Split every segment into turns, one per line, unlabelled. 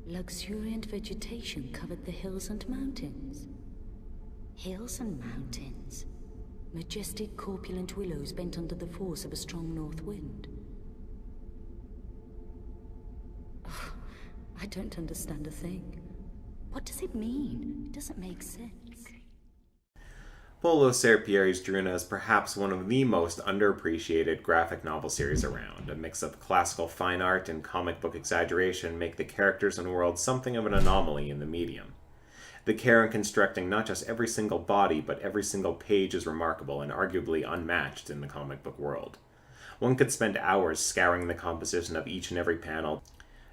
Luxuriant vegetation covered the hills and mountains. Hills and mountains. Majestic, corpulent willows bent under the force of a strong north wind. Oh, I don't understand a thing. What does it mean? It doesn't make sense.
Paulo Serpieri's Druuna is perhaps one of the most underappreciated graphic novel series around. A mix of classical fine art and comic book exaggeration make the characters and world something of an anomaly in the medium. The care in constructing not just every single body, but every single page is remarkable and arguably unmatched in the comic book world. One could spend hours scouring the composition of each and every panel,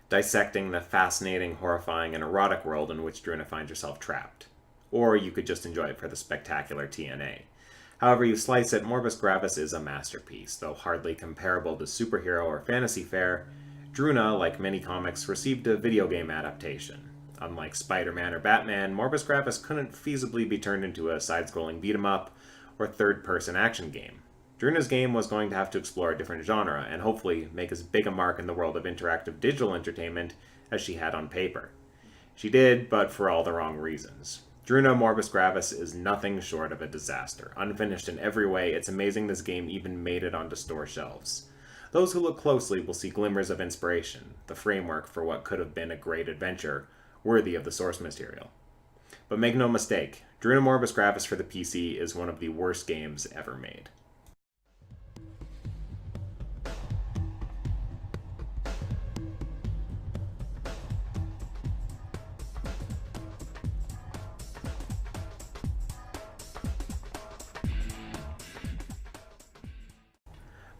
dissecting the fascinating, horrifying, and erotic world in which Druuna finds herself trapped. Or you could just enjoy it for the spectacular TNA. However you slice it, Morbus Gravis is a masterpiece. Though hardly comparable to superhero or fantasy fare, Druuna, like many comics, received a video game adaptation. Unlike Spider-Man or Batman, Morbus Gravis couldn't feasibly be turned into a side-scrolling beat-em-up or third-person action game. Druuna's game was going to have to explore a different genre, and hopefully make as big a mark in the world of interactive digital entertainment as she had on paper. She did, but for all the wrong reasons. Druuna Morbus Gravis is nothing short of a disaster. Unfinished in every way, it's amazing this game even made it onto store shelves. Those who look closely will see glimmers of inspiration, the framework for what could have been a great adventure, worthy of the source material. But make no mistake, Druuna Morbus Gravis for the PC is one of the worst games ever made.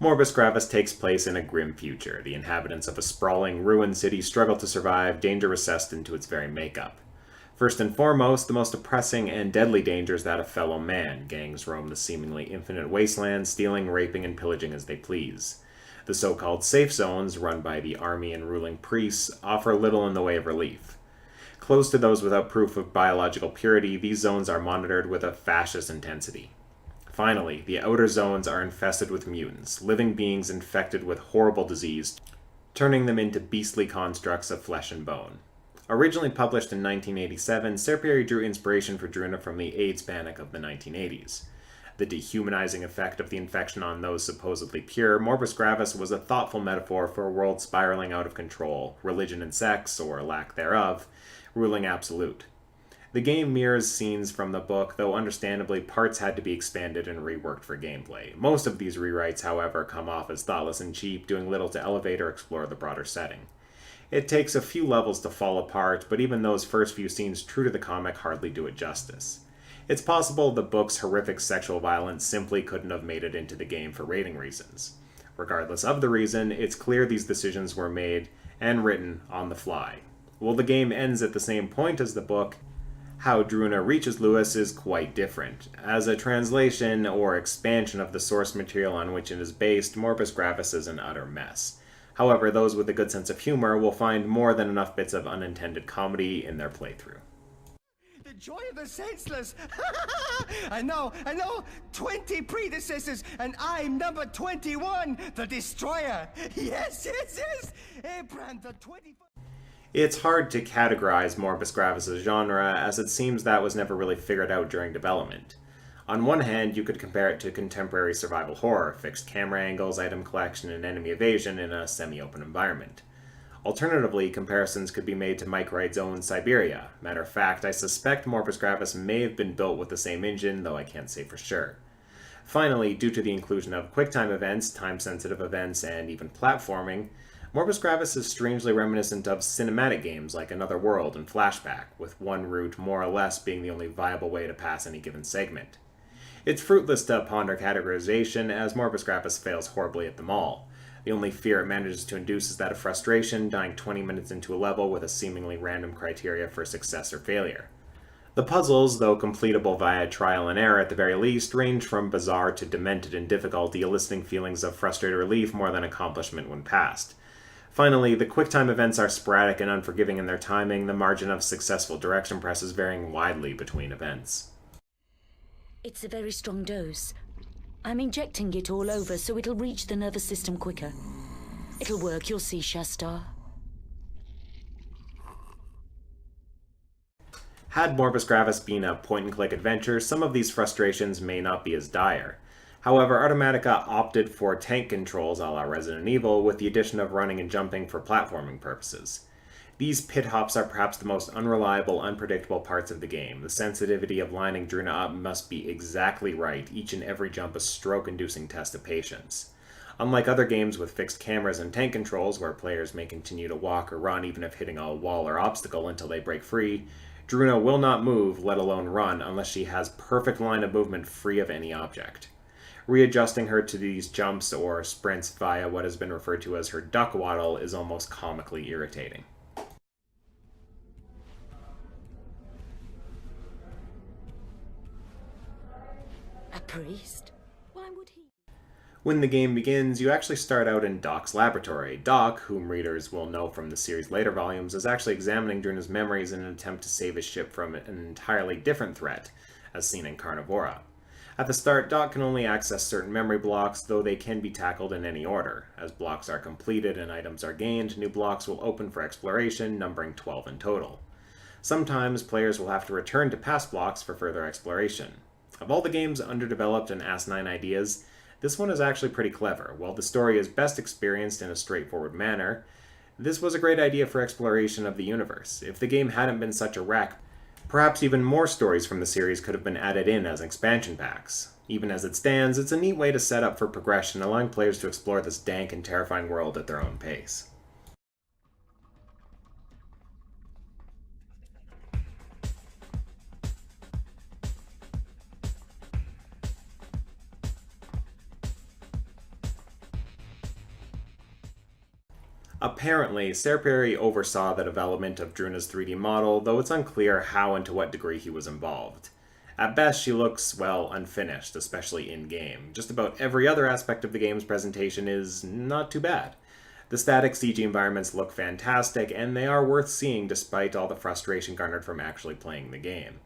Morbus Gravis takes place in a grim future. The inhabitants of a sprawling, ruined city struggle to survive, danger recessed into its very makeup. First and foremost, the most oppressing and deadly danger is that of fellow man. Gangs roam the seemingly infinite wasteland, stealing, raping, and pillaging as they please. The so-called safe zones, run by the army and ruling priests, offer little in the way of relief. Close to those without proof of biological purity, these zones are monitored with a fascist intensity. Finally, the outer zones are infested with mutants, living beings infected with horrible disease, turning them into beastly constructs of flesh and bone. Originally published in 1987, Serpieri drew inspiration for Druuna from the AIDS panic of the 1980s. The dehumanizing effect of the infection on those supposedly pure, Morbus Gravis was a thoughtful metaphor for a world spiraling out of control, religion and sex, or lack thereof, ruling absolute. The game mirrors scenes from the book, though understandably parts had to be expanded and reworked for gameplay. Most of these rewrites, however, come off as thoughtless and cheap, doing little to elevate or explore the broader setting. It takes a few levels to fall apart, but even those first few scenes true to the comic hardly do it justice. It's possible the book's horrific sexual violence simply couldn't have made it into the game for rating reasons. Regardless of the reason, it's clear these decisions were made and written on the fly. While the game ends at the same point as the book, how Druuna reaches Lewis is quite different. As a translation or expansion of the source material on which it is based, Morbus Gravis is an utter mess. However, those with a good sense of humor will find more than enough bits of unintended comedy in their playthrough.
The joy of the senseless! I know! 20 predecessors, and I'm number 21, the Destroyer! Yes! Abraham the 21st...
It's hard to categorize Morbus Gravis' genre, as it seems that was never really figured out during development. On one hand, you could compare it to contemporary survival horror, fixed camera angles, item collection, and enemy evasion in a semi-open environment. Alternatively, comparisons could be made to Microide's own Siberia. Matter of fact, I suspect Morbus Gravis may have been built with the same engine, though I can't say for sure. Finally, due to the inclusion of QuickTime events, time-sensitive events, and even platforming, Morbus Gravis is strangely reminiscent of cinematic games like Another World and Flashback, with one route more or less being the only viable way to pass any given segment. It's fruitless to ponder categorization, as Morbus Gravis fails horribly at them all. The only fear it manages to induce is that of frustration, dying 20 minutes into a level with a seemingly random criteria for success or failure. The puzzles, though completable via trial and error at the very least, range from bizarre to demented in difficulty, eliciting feelings of frustrated relief more than accomplishment when passed. Finally, the QuickTime events are sporadic and unforgiving in their timing, the margin of successful direction presses varying widely between events.
It's a very strong dose. I'm injecting it all over so it'll reach the nervous system quicker. It'll work, you'll see, Shastar.
Had Morbus Gravis been a point-and-click adventure, some of these frustrations may not be as dire. However, Automatica opted for tank controls a la Resident Evil, with the addition of running and jumping for platforming purposes. These pit hops are perhaps the most unreliable, unpredictable parts of the game. The sensitivity of lining Druuna up must be exactly right, each and every jump a stroke-inducing test of patience. Unlike other games with fixed cameras and tank controls, where players may continue to walk or run even if hitting a wall or obstacle until they break free, Druuna will not move, let alone run, unless she has perfect line of movement free of any object. Readjusting her to these jumps or sprints via what has been referred to as her duck waddle is almost comically irritating.
A priest? Why would he?
When the game begins, you actually start out in Doc's laboratory. Doc, whom readers will know from the series' later volumes, is actually examining Druuna's memories in an attempt to save his ship from an entirely different threat, as seen in Carnivora. At the start, Doc can only access certain memory blocks, though they can be tackled in any order. As blocks are completed and items are gained, new blocks will open for exploration, numbering 12 in total. Sometimes, players will have to return to past blocks for further exploration. Of all the game's underdeveloped and asinine ideas, this one is actually pretty clever. While the story is best experienced in a straightforward manner, this was a great idea for exploration of the universe. If the game hadn't been such a wreck, perhaps even more stories from the series could have been added in as expansion packs. Even as it stands, it's a neat way to set up for progression, allowing players to explore this dank and terrifying world at their own pace. Apparently, Serperi oversaw the development of Druuna's 3D model, though it's unclear how and to what degree he was involved. At best, she looks, well, unfinished, especially in-game. Just about every other aspect of the game's presentation is not too bad. The static CG environments look fantastic, and they are worth seeing despite all the frustration garnered from actually playing the game.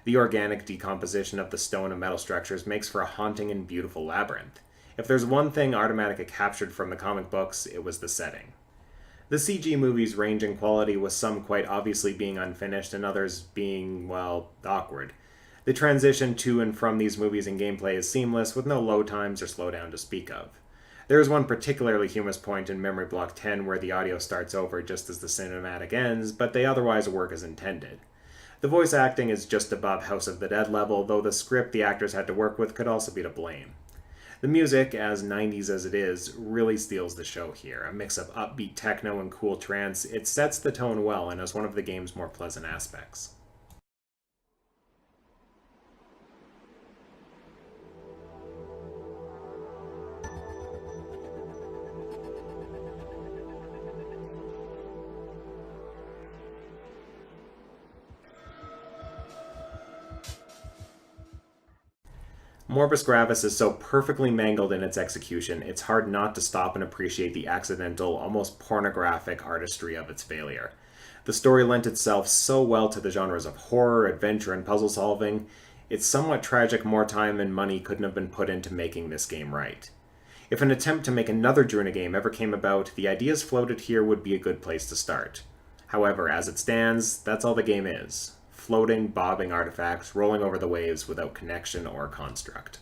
The organic decomposition of the stone and metal structures makes for a haunting and beautiful labyrinth. If there's one thing Automatica captured from the comic books, it was the setting. The CG movies range in quality, with some quite obviously being unfinished and others being, well, awkward. The transition to and from these movies and gameplay is seamless, with no load times or slowdown to speak of. There is one particularly humorous point in Memory Block 10 where the audio starts over just as the cinematic ends, but they otherwise work as intended. The voice acting is just above House of the Dead level, though the script the actors had to work with could also be to blame. The music, as 90s as it is, really steals the show here. A mix of upbeat techno and cool trance, it sets the tone well and is one of the game's more pleasant aspects. Morbus Gravis is so perfectly mangled in its execution, it's hard not to stop and appreciate the accidental, almost pornographic artistry of its failure. The story lent itself so well to the genres of horror, adventure, and puzzle solving, it's somewhat tragic more time and money couldn't have been put into making this game right. If an attempt to make another Druuna game ever came about, the ideas floated here would be a good place to start. However, as it stands, that's all the game is. Floating, bobbing artifacts rolling over the waves without connection or construct.